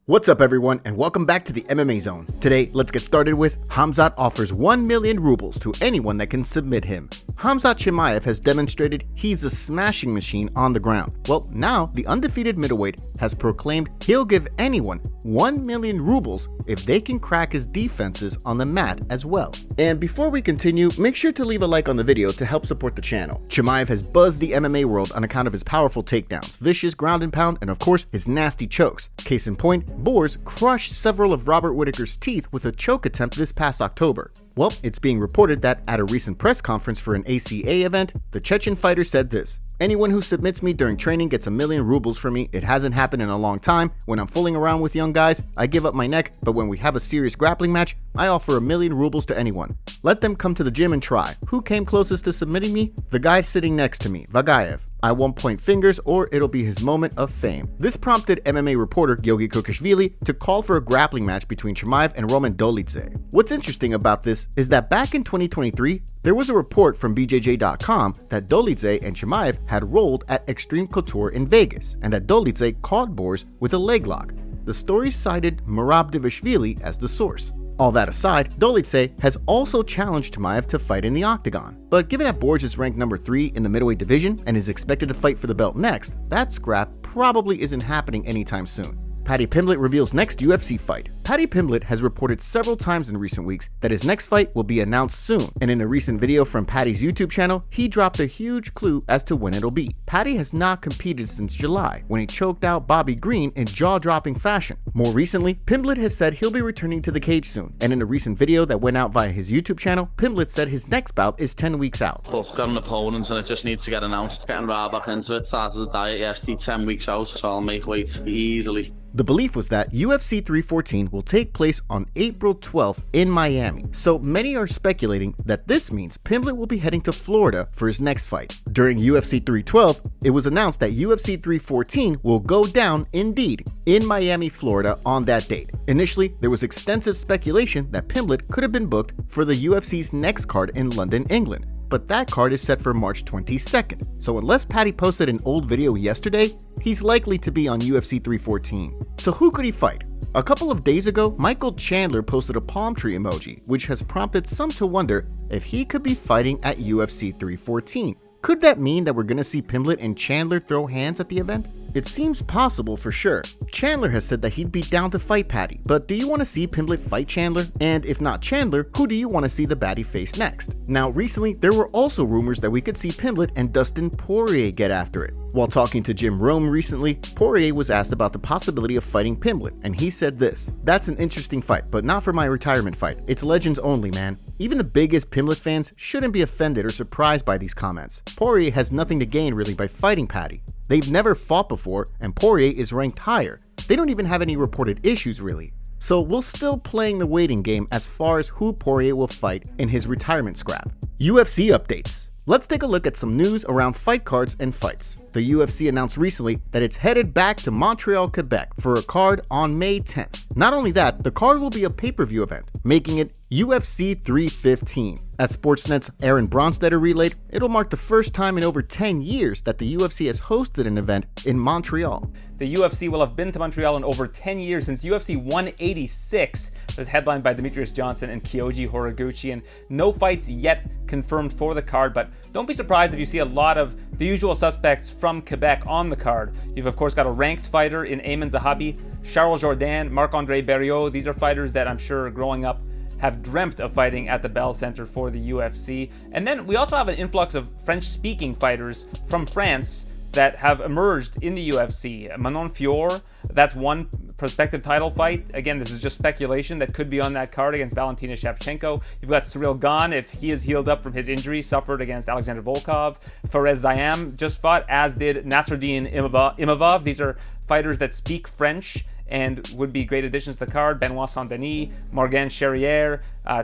What's up everyone, and welcome back to the MMA Zone. Today, let's get started with Khamzat offers 1 million rubles to anyone that can submit him. Khamzat Chimaev has demonstrated he's a smashing machine on the ground. Well, now the undefeated middleweight has proclaimed he'll give anyone 1 million rubles if they can crack his defenses on the mat as well. And before we continue, make sure to leave a like on the video to help support the channel. Chimaev has buzzed the MMA world on account of his powerful takedowns, vicious ground and pound, and of course his nasty chokes. Case in point, Boers crushed several of Robert Whittaker's teeth with a choke attempt this past October. Well, it's being reported that at a recent press conference for an ACA event, the Chechen fighter said this: "Anyone who submits me during training gets 1 million rubles from me. It hasn't happened in a long time. When I'm fooling around with young guys, I give up my neck, but when we have a serious grappling match, I offer 1 million rubles to anyone. Let them come to the gym and try. Who came closest to submitting me? The guy sitting next to me, Vagayev. I won't point fingers or it'll be his moment of fame." This prompted MMA reporter Yogi Kokashvili to call for a grappling match between Chimaev and Roman Dolidze. What's interesting about this is that back in 2023, there was a report from BJJ.com that Dolidze and Chimaev had rolled at Extreme Couture in Vegas, and that Dolidze caught Boers with a leg lock. The story cited Merab Divashvili as the source. All that aside, Dolidze has also challenged Chimaev to fight in the octagon. But given that Boers is ranked number 3 in the middleweight division and is expected to fight for the belt next, that scrap probably isn't happening anytime soon. Paddy Pimblett reveals next UFC fight. Paddy Pimblett has reported several times in recent weeks that his next fight will be announced soon, and in a recent video from Paddy's YouTube channel, he dropped a huge clue as to when it'll be. Paddy has not competed since July, when he choked out Bobby Green in jaw-dropping fashion. More recently, Pimblett has said he'll be returning to the cage soon, and in a recent video that went out via his YouTube channel, Pimblett said his next bout is 10 weeks out. I've got an opponent and it just needs to get announced. Getting right back into it, started the diet yesterday, 10 weeks out, so I'll make weight easily. The belief was that UFC 314 will take place on April 12th in Miami, so many are speculating that this means Pimblett will be heading to Florida for his next fight. During UFC 312, it was announced that UFC 314 will go down indeed in Miami, Florida on that date. Initially, there was extensive speculation that Pimblett could have been booked for the UFC's next card in London, England. But that card is set for March 22nd, so unless Paddy posted an old video yesterday, he's likely to be on UFC 314. So who could he fight? A couple of days ago, Michael Chandler posted a palm tree emoji, which has prompted some to wonder if he could be fighting at UFC 314. Could that mean that we're gonna see Pimblett and Chandler throw hands at the event? It seems possible for sure. Chandler has said that he'd be down to fight Paddy, but do you want to see Pimblett fight Chandler? And if not Chandler, who do you want to see the baddie face next? Now recently, there were also rumors that we could see Pimblett and Dustin Poirier get after it. While talking to Jim Rome recently, Poirier was asked about the possibility of fighting Pimblett, and he said this: "That's an interesting fight, but not for my retirement fight. It's legends only, man." Even the biggest Pimblett fans shouldn't be offended or surprised by these comments. Poirier has nothing to gain really by fighting Paddy. They've never fought before, and Poirier is ranked higher. They don't even have any reported issues really. So we're still playing the waiting game as far as who Poirier will fight in his retirement scrap. UFC updates. Let's take a look at some news around fight cards and fights. The UFC announced recently that it's headed back to Montreal, Quebec for a card on May 10th. Not only that, the card will be a pay-per-view event, making it UFC 315. As Sportsnet's Aaron Bronstetter relayed, it'll mark the first time in over 10 years that the UFC has hosted an event in Montreal. The UFC will have been to Montreal in over 10 years, since UFC 186. It was headlined by Demetrius Johnson and Kyoji Horiguchi, and no fights yet confirmed for the card, but don't be surprised if you see a lot of the usual suspects from Quebec on the card. You've of course got a ranked fighter in Ayman Zahabi, Charles Jourdain, Marc-Andre Berriot. These are fighters that I'm sure growing up have dreamt of fighting at the Bell Center for the UFC. And then we also have an influx of French-speaking fighters from France that have emerged in the UFC. Manon Fior, that's one prospective title fight. Again, this is just speculation that could be on that card against Valentina Shevchenko. You've got Cyril Gane, if he is healed up from his injury suffered against Alexander Volkov. Fares Zayam just fought, as did Nasruddin Imavov. These are fighters that speak French and would be great additions to the card. Benoit Saint-Denis, Morgan Charrière,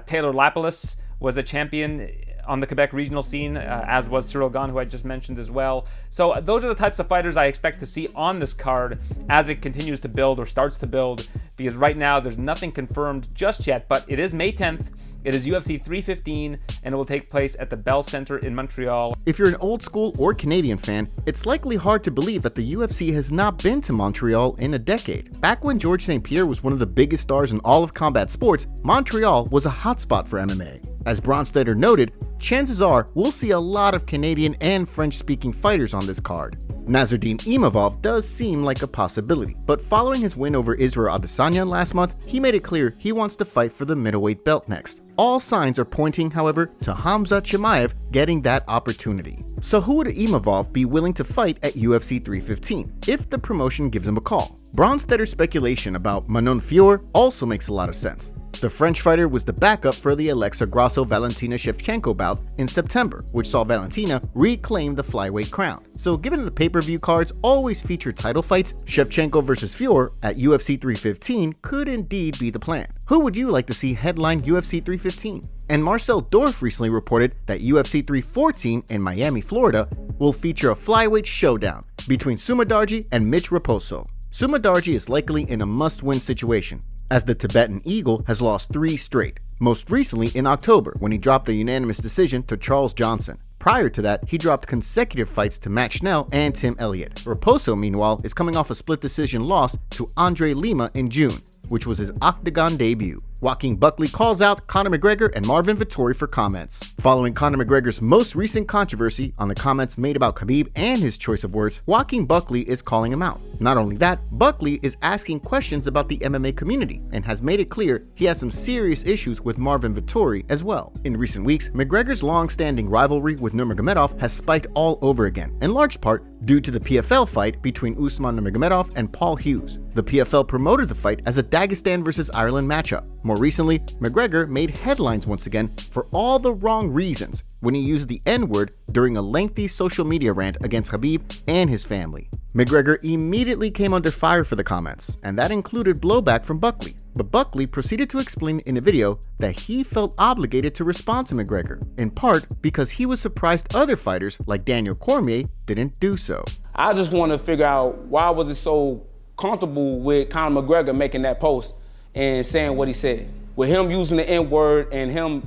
Taylor Lapillus was a champion on the Quebec regional scene, as was Cyril Gane, who I just mentioned as well. So those are the types of fighters I expect to see on this card as it continues to build or starts to build, because right now there's nothing confirmed just yet, but it is May 10th. It is UFC 315, and it will take place at the Bell Center in Montreal. If you're an old school or Canadian fan, it's likely hard to believe that the UFC has not been to Montreal in a decade. Back when Georges St. Pierre was one of the biggest stars in all of combat sports, Montreal was a hotspot for MMA. As Bronstetter noted, chances are we'll see a lot of Canadian and French-speaking fighters on this card. Nasruddin Imavov does seem like a possibility, but following his win over Israel Adesanya last month, he made it clear he wants to fight for the middleweight belt next. All signs are pointing, however, to Khamzat Chimaev getting that opportunity. So who would Imavov be willing to fight at UFC 315 if the promotion gives him a call? Bronstetter's speculation about Manon Fiorot also makes a lot of sense. The French fighter was the backup for the Alexa Grasso-Valentina Shevchenko bout in September, which saw Valentina reclaim the flyweight crown. So given the pay-per-view cards always feature title fights, Shevchenko versus Fiorot at UFC 315 could indeed be the plan. Who would you like to see headline UFC 315? And Marcel Dorff recently reported that UFC 314 in Miami, Florida will feature a flyweight showdown between Sumadarji and Mitch Raposo. Sumadarji is likely in a must-win situation, as the Tibetan Eagle has lost 3 straight, most recently in October when he dropped a unanimous decision to Charles Johnson. Prior to that, he dropped consecutive fights to Matt Schnell and Tim Elliott. Raposo, meanwhile, is coming off a split decision loss to Andre Lima in June, which was his octagon debut. Joaquin Buckley calls out Conor McGregor and Marvin Vettori for comments. Following Conor McGregor's most recent controversy on the comments made about Khabib and his choice of words, Joaquin Buckley is calling him out. Not only that, Buckley is asking questions about the MMA community and has made it clear he has some serious issues with Marvin Vettori as well. In recent weeks, McGregor's long-standing rivalry with Nurmagomedov has spiked all over again, in large part due to the PFL fight between Usman Nurmagomedov and Paul Hughes. The PFL promoted the fight as a Dagestan versus Ireland matchup. More recently, McGregor made headlines once again for all the wrong reasons when he used the N-word during a lengthy social media rant against Khabib and his family. McGregor immediately came under fire for the comments, and that included blowback from Buckley. But Buckley proceeded to explain in a video that he felt obligated to respond to McGregor, in part because he was surprised other fighters like Daniel Cormier didn't do so. I just want to figure out why was it so comfortable with Conor McGregor making that post and saying what he said. With him using the N-word and him,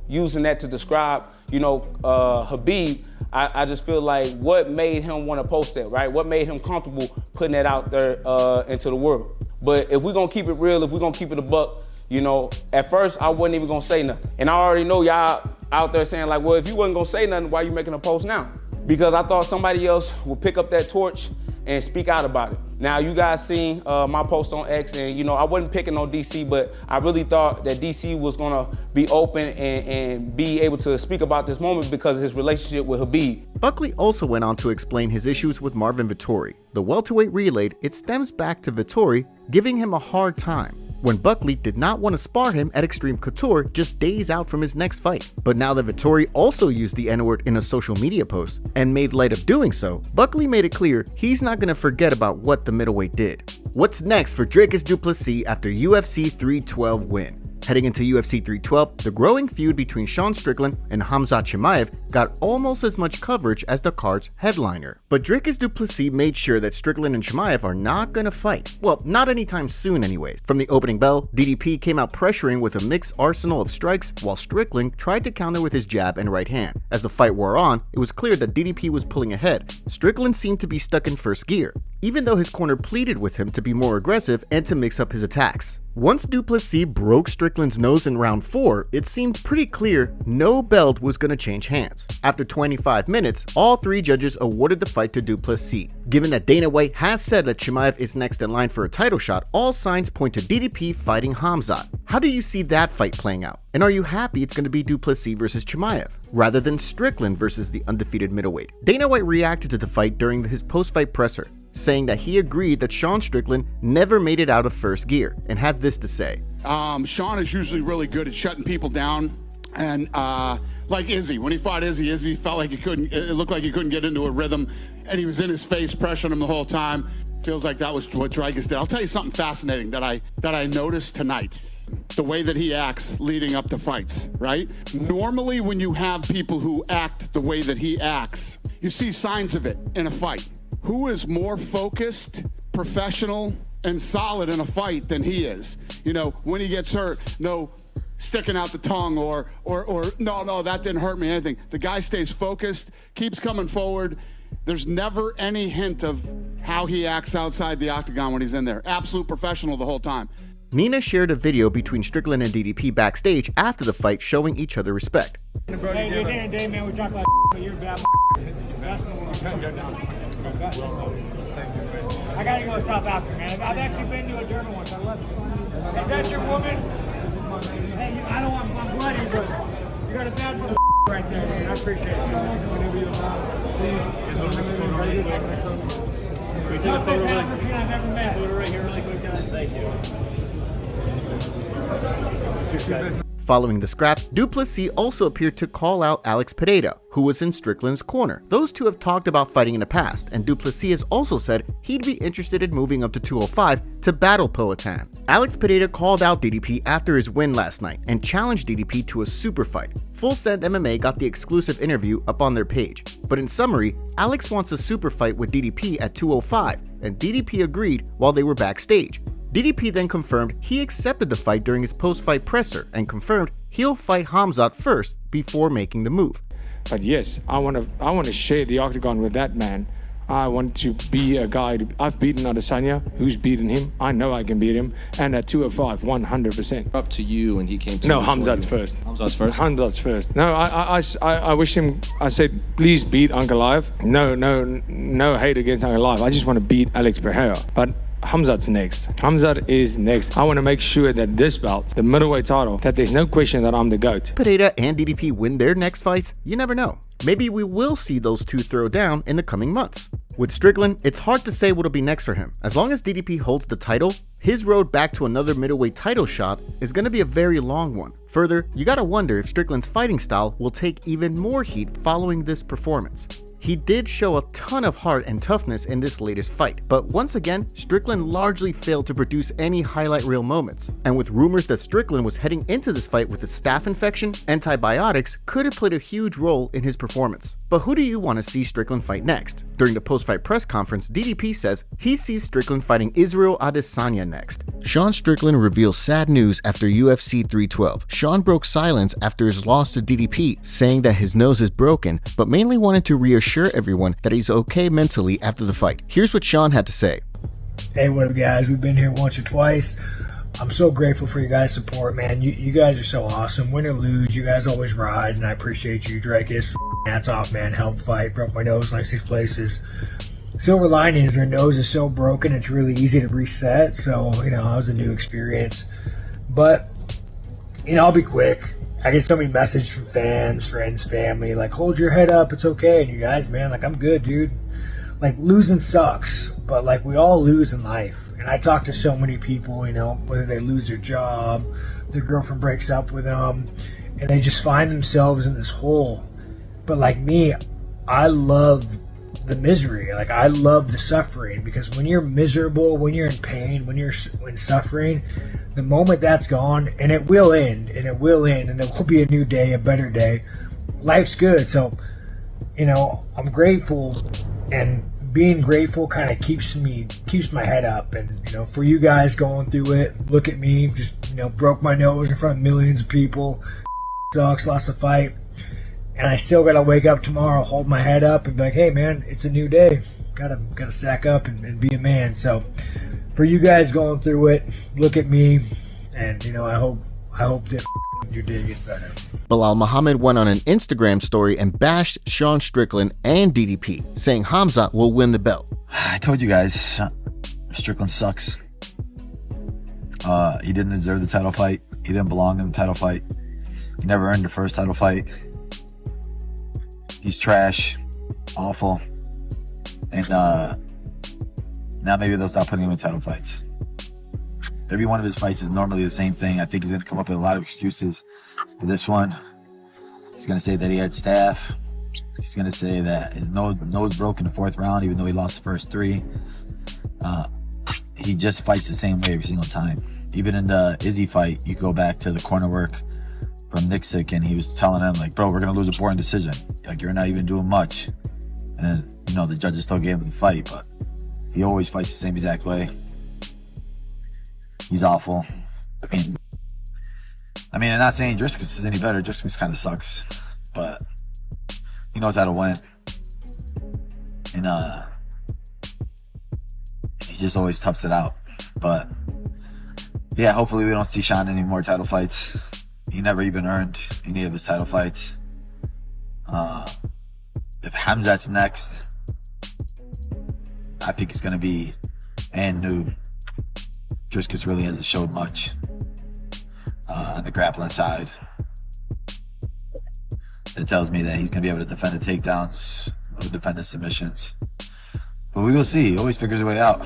using that to describe, Khabib, I just feel like what made him want to post that, right? What made him comfortable putting that out there into the world? But if we're going to keep it real, if we're going to keep it a buck, at first I wasn't even going to say nothing. And I already know y'all out there saying like, well, if you wasn't going to say nothing, why you making a post now? Because I thought somebody else would pick up that torch and speak out about it. Now, you guys seen my post on X, and I wasn't picking on DC, but I really thought that DC was gonna be open and be able to speak about this moment because of his relationship with Khabib. Buckley also went on to explain his issues with Marvin Vettori. The welterweight relayed it stems back to Vettori giving him a hard time when Buckley did not want to spar him at Extreme Couture just days out from his next fight. But now that Vettori also used the N-word in a social media post and made light of doing so, Buckley made it clear he's not going to forget about what the middleweight did. What's next for Dricus du Plessis after UFC 312 win? Heading into UFC 312, the growing feud between Sean Strickland and Khamzat Chimaev got almost as much coverage as the card's headliner. But Dricus du Plessis made sure that Strickland and Chimaev are not gonna fight. Well, not anytime soon anyways. From the opening bell, DDP came out pressuring with a mixed arsenal of strikes while Strickland tried to counter with his jab and right hand. As the fight wore on, it was clear that DDP was pulling ahead. Strickland seemed to be stuck in first gear, even though his corner pleaded with him to be more aggressive and to mix up his attacks. Once du Plessis broke Strickland's nose in round 4, it seemed pretty clear no belt was going to change hands. After 25 minutes, all 3 judges awarded the fight to du Plessis. Given that Dana White has said that Chimaev is next in line for a title shot, all signs point to DDP fighting Khamzat. How do you see that fight playing out? And are you happy it's going to be du Plessis versus Chimaev, rather than Strickland versus the undefeated middleweight? Dana White reacted to the fight during his post-fight presser, saying that he agreed that Sean Strickland never made it out of first gear, and had this to say. Sean is usually really good at shutting people down, and like Izzy, when he fought Izzy felt like it looked like he couldn't get into a rhythm, and he was in his face, pressuring him the whole time. Feels like that was what Dricus did. I'll tell you something fascinating that I noticed tonight. The way that he acts leading up to fights, right? Normally when you have people who act the way that he acts, you see signs of it in a fight. Who is more focused, professional, and solid in a fight than he is? When he gets hurt, no sticking out the tongue or no, that didn't hurt me, anything. The guy stays focused, keeps coming forward. There's never any hint of how he acts outside the octagon when he's in there. Absolute professional the whole time. Nina shared a video between Strickland and DDP backstage after the fight showing each other respect. Hey, dude, day, man, we talk about but you're bad. I gotta go to South Africa, man. I've actually been to a German once. I love it. Is that your woman? Hey, I don't want my bloody, but you got a bad mother right there, man. I appreciate it. Whenever you're toughest African I've ever met. Photo right here, really quick, guys. Thank you. Following the scrap, Du Plessis also appeared to call out Alex Pereira, who was in Strickland's corner. Those two have talked about fighting in the past, and Du Plessis has also said he'd be interested in moving up to 205 to battle Poatan. Alex Pereira called out DDP after his win last night and challenged DDP to a super fight. Full Send MMA got the exclusive interview up on their page, but in summary, Alex wants a super fight with DDP at 205, and DDP agreed while they were backstage. DDP then confirmed he accepted the fight during his post-fight presser and confirmed he'll fight Khamzat first before making the move. But yes, I want to share the octagon with that man. I want to be a guy. I've beaten Adesanya. Who's beaten him? I know I can beat him. And at 205, 100%. Up to you, and he came to No, Khamzat's first. Khamzat's first? Khamzat's first. No, I wish him. I said, please beat Uncle Live. No hate against Uncle Live. I just want to beat Alex Pereira. But Khamzat's next. Khamzat is next. I want to make sure that this belt, the middleweight title, that there's no question that I'm the GOAT. Pereira and DDP win their next fights, you never know. Maybe we will see those two throw down in the coming months. With Strickland, it's hard to say what'll be next for him. As long as DDP holds the title, his road back to another middleweight title shot is going to be a very long one. Further, you gotta wonder if Strickland's fighting style will take even more heat following this performance. He did show a ton of heart and toughness in this latest fight, but once again, Strickland largely failed to produce any highlight reel moments. And with rumors that Strickland was heading into this fight with a staph infection, antibiotics could have played a huge role in his performance. But who do you want to see Strickland fight next? During the post-fight press conference, DDP says he sees Strickland fighting Israel Adesanya next. Sean Strickland reveals sad news after UFC 312. Sean broke silence after his loss to DDP, saying that his nose is broken, but mainly wanted to reassure everyone that he's okay mentally after the fight. Here's what Sean had to say. Hey, what up, guys? We've been here once or twice. I'm so grateful for your guys' support, man. You guys are so awesome. Win or lose, you guys always ride, and I appreciate you, Dricus. Hats off, man. Helped fight. Broke my nose like 6 places. Silver lining is your nose is so broken, it's really easy to reset. So, that was a new experience. But, I'll be quick. I get so many messages from fans, friends, family, like, hold your head up, it's okay. And you guys, man, like, I'm good, dude. Like, losing sucks, but, like, we all lose in life. And I talk to so many people, whether they lose their job, their girlfriend breaks up with them, and they just find themselves in this hole. But, like me, I love the misery. Like, I love the suffering, because when you're miserable, when you're in pain, when suffering, the moment that's gone, and it will end, and there will be a new day, a better day, life's good. So, I'm grateful, and being grateful kind of keeps my head up. And, for you guys going through it, look at me, just, broke my nose in front of millions of people, sucks, lost a fight. And I still gotta wake up tomorrow, hold my head up, and be like, "Hey, man, it's a new day. Gotta sack up and be a man." So, for you guys going through it, look at me, and I hope that your day gets better. Belal Muhammad went on an Instagram story and bashed Sean Strickland and DDP, saying Khamzat will win the belt. I told you guys, Strickland sucks. He didn't deserve the title fight. He didn't belong in the title fight. He never earned the first title fight. He's trash, awful, and now maybe they'll stop putting him in title fights. Every one of his fights is normally the same thing. I think he's going to come up with a lot of excuses for this one. He's going to say that he had staph. He's going to say that his nose broke in the 4th round, even though he lost the first 3. He just fights the same way every single time. Even in the Izzy fight, you go back to the corner work from Nixick, and he was telling him, like, bro, we're going to lose a boring decision. Like, you're not even doing much. And then, the judges still gave him the fight, but he always fights the same exact way. He's awful. I mean, I mean, I'm not saying Dricus is any better. Dricus kind of sucks, but he knows how to win. And he just always toughs it out. But yeah, hopefully we don't see Sean any more title fights. He never even earned any of his title fights. If Khamzat's next, I think it's gonna be new. Dricus really hasn't showed much on the grappling side. It tells me that he's gonna be able to defend the takedowns, defend the submissions. But we will see. He always figures a way out.